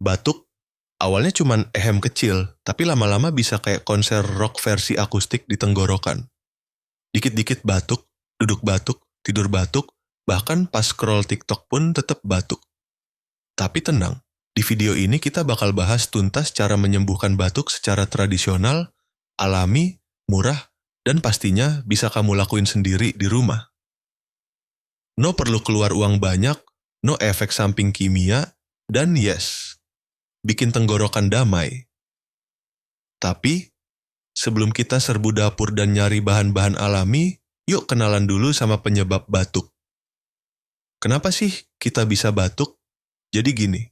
Batuk awalnya cuman ehem kecil, tapi lama-lama bisa kayak konser rock versi akustik di tenggorokan. Dikit-dikit batuk, duduk batuk, tidur batuk, bahkan pas scroll TikTok pun tetap batuk. Tapi tenang, di video ini kita bakal bahas tuntas cara menyembuhkan batuk secara tradisional, alami, murah, dan pastinya bisa kamu lakuin sendiri di rumah. No perlu keluar uang banyak, no efek samping kimia, dan yes, bikin tenggorokan damai. Tapi, sebelum kita serbu dapur dan nyari bahan-bahan alami, yuk kenalan dulu sama penyebab batuk. Kenapa sih kita bisa batuk? Jadi gini,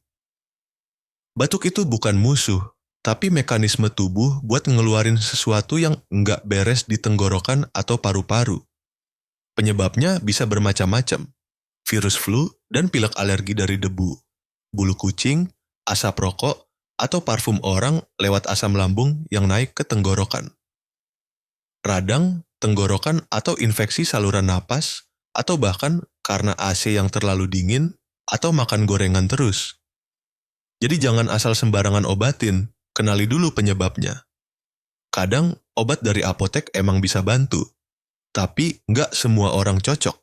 batuk itu bukan musuh, tapi mekanisme tubuh buat ngeluarin sesuatu yang nggak beres di tenggorokan atau paru-paru. Penyebabnya bisa bermacam-macam, virus flu dan pilek alergi dari debu, bulu kucing, asap rokok, atau parfum orang lewat asam lambung yang naik ke tenggorokan. Radang, tenggorokan atau infeksi saluran napas, atau bahkan karena AC yang terlalu dingin, atau makan gorengan terus. Jadi jangan asal sembarangan obatin, kenali dulu penyebabnya. Kadang obat dari apotek emang bisa bantu, tapi nggak semua orang cocok.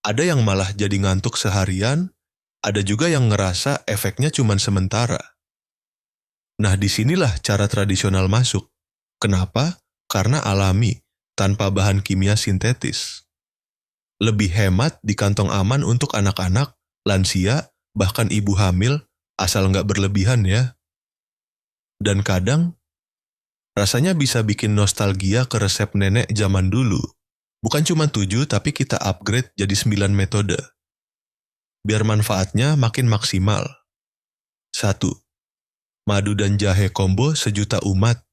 Ada yang malah jadi ngantuk seharian, ada juga yang ngerasa efeknya cuma sementara. Nah disinilah cara tradisional masuk. Kenapa? Karena alami, tanpa bahan kimia sintetis. Lebih hemat di kantong aman untuk anak-anak, lansia, bahkan ibu hamil, asal nggak berlebihan ya. Dan kadang, rasanya bisa bikin nostalgia ke resep nenek zaman dulu. Bukan cuma 7, tapi kita upgrade jadi 9 metode. Biar manfaatnya makin maksimal. 1. Madu dan jahe combo sejuta umat.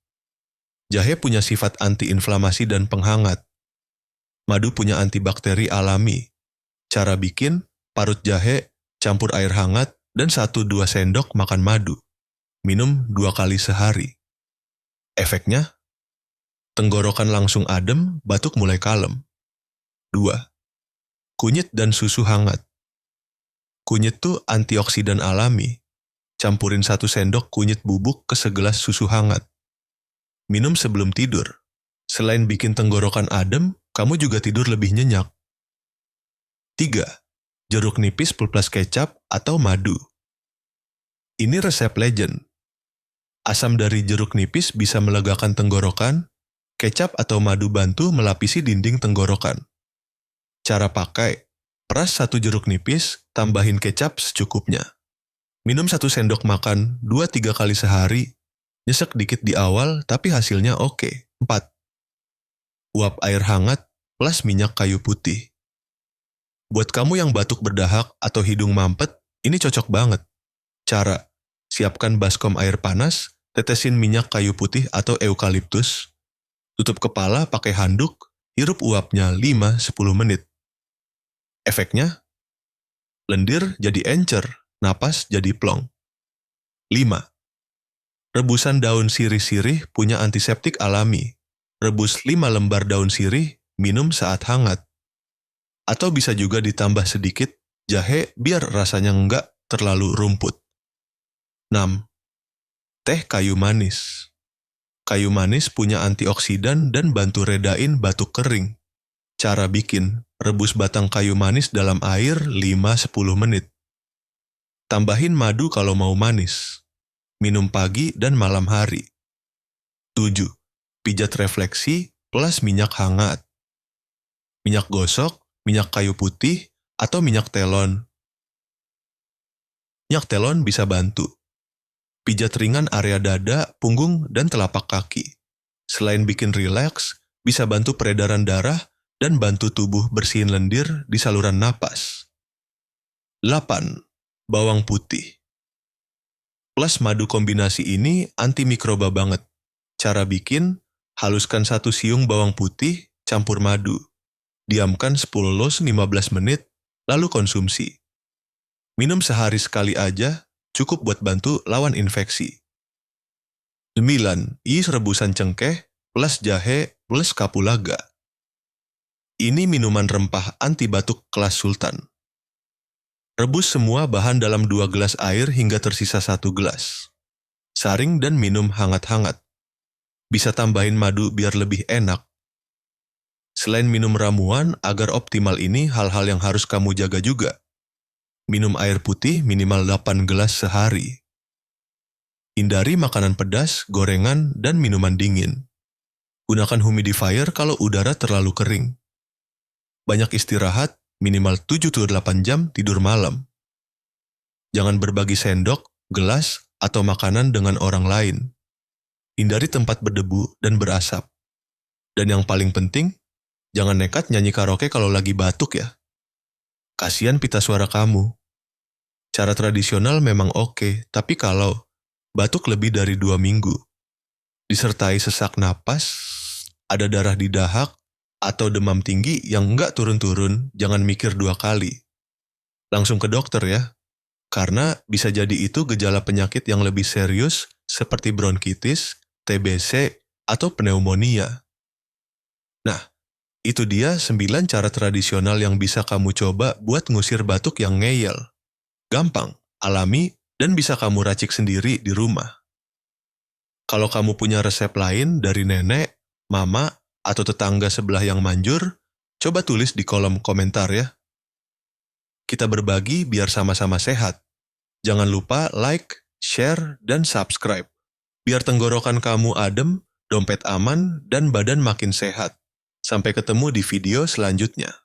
Jahe punya sifat antiinflamasi dan penghangat. Madu punya antibakteri alami. Cara bikin, parut jahe, campur air hangat, dan 1-2 sendok makan madu. Minum 2 kali sehari. Efeknya, tenggorokan langsung adem, batuk mulai kalem. 2. Kunyit dan susu hangat. Kunyit tuh antioksidan alami. Campurin 1 sendok kunyit bubuk ke segelas susu hangat. Minum sebelum tidur. Selain bikin tenggorokan adem, kamu juga tidur lebih nyenyak. 3. Jeruk nipis plus kecap atau madu. Ini resep legend. Asam dari jeruk nipis bisa melegakan tenggorokan, kecap atau madu bantu melapisi dinding tenggorokan. Cara pakai, peras 1 jeruk nipis, tambahin kecap secukupnya. Minum 1 sendok makan 2-3 kali sehari, nyesek dikit di awal tapi hasilnya oke. 4. Uap air hangat plus minyak kayu putih. Buat kamu yang batuk berdahak atau hidung mampet, ini cocok banget. Cara, siapkan baskom air panas, tetesin minyak kayu putih atau eukaliptus, tutup kepala pakai handuk, hirup uapnya 5-10 menit. Efeknya, lendir jadi encer, napas jadi plong. 5. Rebusan daun sirih-sirih punya antiseptik alami. Rebus 5 lembar daun sirih, minum saat hangat. Atau bisa juga ditambah sedikit jahe biar rasanya nggak terlalu rumput. 6. Teh kayu manis. Kayu manis punya antioksidan dan bantu redain batuk kering. Cara bikin, rebus batang kayu manis dalam air 5-10 menit. Tambahin madu kalau mau manis. Minum pagi dan malam hari. 7. Pijat refleksi plus minyak hangat. Minyak gosok, minyak kayu putih, atau minyak telon. Minyak telon bisa bantu. Pijat ringan area dada, punggung, dan telapak kaki. Selain bikin rileks, bisa bantu peredaran darah dan bantu tubuh bersihin lendir di saluran napas. 8. Bawang putih. Plus madu kombinasi ini antimikroba banget. Cara bikin, haluskan 1 siung bawang putih, campur madu. Diamkan 10-15 menit, lalu konsumsi. Minum sehari sekali aja, cukup buat bantu lawan infeksi. 9. Is rebusan cengkeh plus jahe plus kapulaga. Ini minuman rempah anti batuk kelas sultan. Rebus semua bahan dalam 2 gelas air hingga tersisa 1 gelas. Saring dan minum hangat-hangat. Bisa tambahin madu biar lebih enak. Selain minum ramuan, agar optimal ini hal-hal yang harus kamu jaga juga. Minum air putih minimal 8 gelas sehari. Hindari makanan pedas, gorengan, dan minuman dingin. Gunakan humidifier kalau udara terlalu kering. Banyak istirahat, minimal 7-8 jam tidur malam. Jangan berbagi sendok, gelas, atau makanan dengan orang lain. Hindari tempat berdebu dan berasap. Dan yang paling penting, jangan nekat nyanyi karaoke kalau lagi batuk ya. Kasian pita suara kamu. Cara tradisional memang oke, tapi kalau batuk lebih dari 2 minggu, disertai sesak napas, ada darah di dahak, atau demam tinggi yang nggak turun-turun, jangan mikir 2 kali. Langsung ke dokter ya, karena bisa jadi itu gejala penyakit yang lebih serius seperti bronkitis, TBC, atau pneumonia. Nah, itu dia 9 cara tradisional yang bisa kamu coba buat ngusir batuk yang ngeyel. Gampang, alami, dan bisa kamu racik sendiri di rumah. Kalau kamu punya resep lain dari nenek, mama, atau tetangga sebelah yang manjur, coba tulis di kolom komentar ya. Kita berbagi biar sama-sama sehat. Jangan lupa like, share, dan subscribe. Biar tenggorokan kamu adem, dompet aman, dan badan makin sehat. Sampai ketemu di video selanjutnya.